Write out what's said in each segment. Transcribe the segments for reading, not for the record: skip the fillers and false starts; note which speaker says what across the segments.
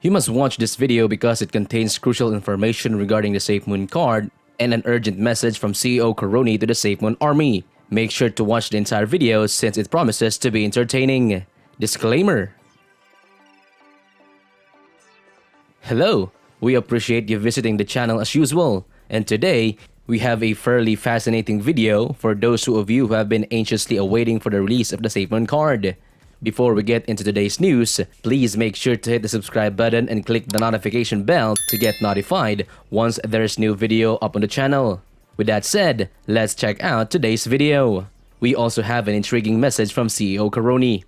Speaker 1: You must watch this video because it contains crucial information regarding the SAFEMOON card and an urgent message from CEO Karony to the SAFEMOON army. Make sure to watch the entire video since it promises to be entertaining. Disclaimer. Hello, we appreciate you visiting the channel as usual, and today we have a fairly fascinating video for those of you who have been anxiously awaiting for the release of the SAFEMOON card. Before we get into today's news, please make sure to hit the subscribe button and click the notification bell to get notified once there's new video up on the channel. With that said, let's check out today's video. We also have an intriguing message from CEO Karony.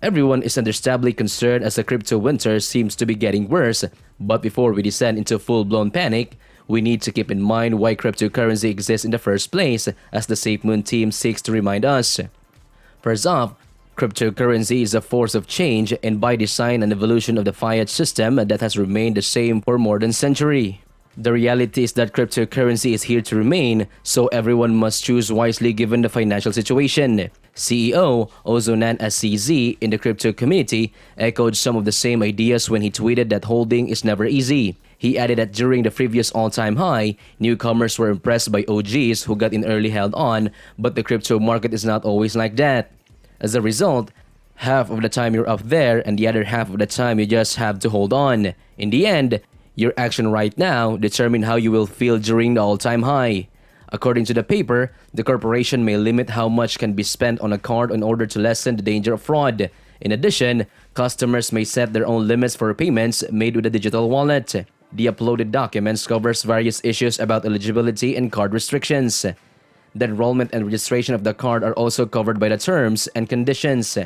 Speaker 1: Everyone is understandably concerned as the crypto winter seems to be getting worse, but before we descend into full-blown panic, we need to keep in mind why cryptocurrency exists in the first place, as the SAFEMOON team seeks to remind us. First off, cryptocurrency is a force of change and by design an evolution of the fiat system that has remained the same for more than a century. The reality is that cryptocurrency is here to remain, so everyone must choose wisely given the financial situation. CEO, also known as CZ in the crypto community, echoed some of the same ideas when he tweeted that holding is never easy. He added that during the previous all-time high, newcomers were impressed by OGs who got in early held on, but the crypto market is not always like that. As a result, half of the time you're up there and the other half of the time you just have to hold on. In the end, your action right now determine how you will feel during the all-time high. According to the paper, the corporation may limit how much can be spent on a card in order to lessen the danger of fraud. In addition, customers may set their own limits for payments made with a digital wallet. The uploaded documents covers various issues about eligibility and card restrictions. The enrollment and registration of the card are also covered by the terms and conditions.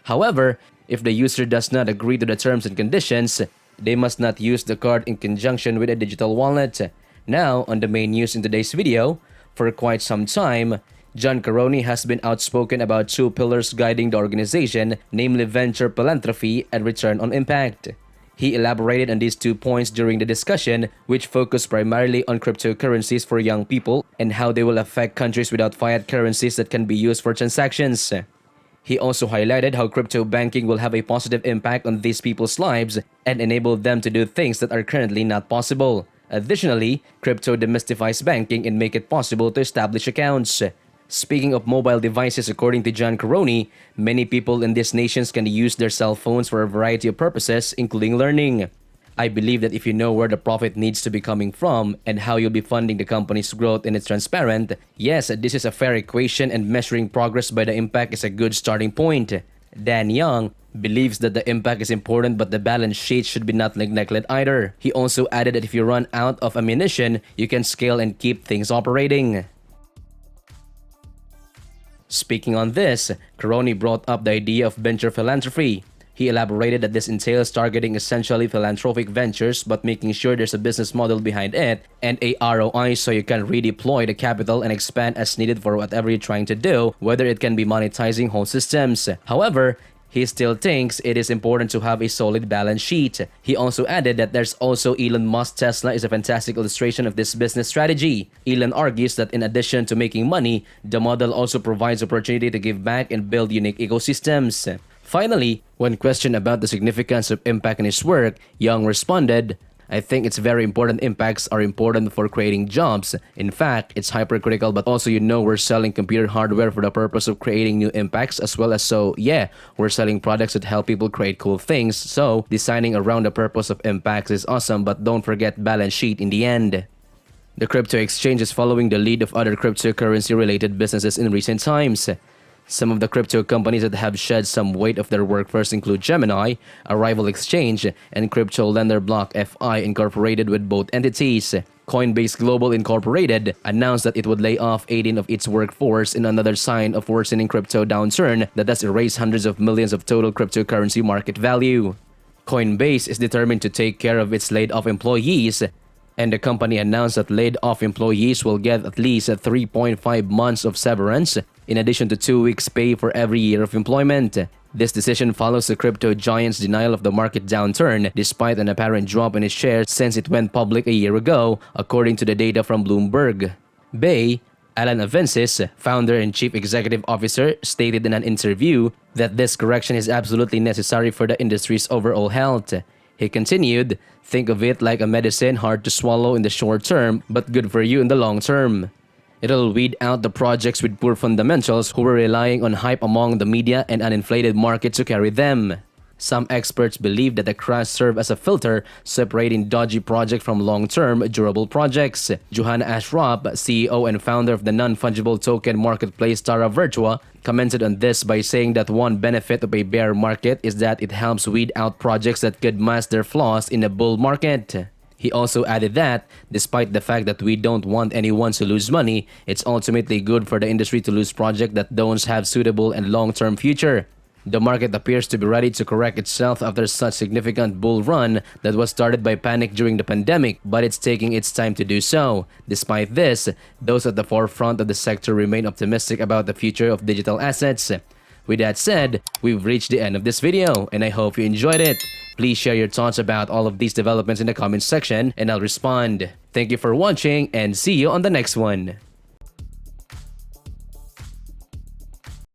Speaker 1: However, if the user does not agree to the terms and conditions, they must not use the card in conjunction with a digital wallet. Now, on the main news in today's video, for quite some time, John Karony has been outspoken about two pillars guiding the organization, namely venture philanthropy and return on impact. He elaborated on these 2 points during the discussion, which focused primarily on cryptocurrencies for young people and how they will affect countries without fiat currencies that can be used for transactions. He also highlighted how crypto banking will have a positive impact on these people's lives and enable them to do things that are currently not possible. Additionally, crypto demystifies banking and make it possible to establish accounts. Speaking of mobile devices, according to John Karony, many people in these nations can use their cell phones for a variety of purposes, including learning. I believe that if you know where the profit needs to be coming from and how you'll be funding the company's growth and it's transparent, yes, this is a fair equation and measuring progress by the impact is a good starting point. Dan Young believes that the impact is important but the balance sheet should be not neglected either. He also added that if you run out of ammunition, you can scale and keep things operating. Speaking on this, Karony brought up the idea of venture philanthropy. He elaborated that this entails targeting essentially philanthropic ventures but making sure there's a business model behind it and a ROI so you can redeploy the capital and expand as needed for whatever you're trying to do, whether it can be monetizing whole systems. However, he still thinks it is important to have a solid balance sheet. He also added that there's also Elon Musk's Tesla is a fantastic illustration of this business strategy. Elon argues that in addition to making money, the model also provides opportunity to give back and build unique ecosystems. Finally, when questioned about the significance of impact in his work, Young responded, "I think it's very important impacts are important for creating jobs. In fact, it's hypercritical, but also we're selling computer hardware for the purpose of creating new impacts as well as we're selling products that help people create cool things. So, designing around the purpose of impacts is awesome, but don't forget balance sheet in the end." The crypto exchange is following the lead of other cryptocurrency-related businesses in recent times. Some of the crypto companies that have shed some weight of their workforce include Gemini, a rival exchange, and crypto lender BlockFi Incorporated with both entities. Coinbase Global Incorporated announced that it would lay off 18 of its workforce in another sign of worsening crypto downturn that has erased hundreds of millions of total cryptocurrency market value. Coinbase is determined to take care of its laid-off employees, and the company announced that laid-off employees will get at least 3.5 months of severance, in addition to 2 weeks' pay for every year of employment. This decision follows the crypto giant's denial of the market downturn, despite an apparent drop in its shares since it went public a year ago, according to the data from Bloomberg. Alan Avensis, founder and chief executive officer, stated in an interview that this correction is absolutely necessary for the industry's overall health. He continued, "Think of it like a medicine hard to swallow in the short term, but good for you in the long term. It'll weed out the projects with poor fundamentals who were relying on hype among the media and an inflated market to carry them." Some experts believe that the crash served as a filter, separating dodgy projects from long-term, durable projects. Johanna Ashraf, CEO and founder of the non-fungible token marketplace Terra Virtua, commented on this by saying that one benefit of a bear market is that it helps weed out projects that could mask their flaws in a bull market. He also added that, despite the fact that we don't want anyone to lose money, it's ultimately good for the industry to lose projects that don't have suitable and long-term future. The market appears to be ready to correct itself after such significant bull run that was started by panic during the pandemic, but it's taking its time to do so. Despite this, those at the forefront of the sector remain optimistic about the future of digital assets. With that said, we've reached the end of this video, and I hope you enjoyed it. Please share your thoughts about all of these developments in the comments section, and I'll respond. Thank you for watching, and see you on the next one.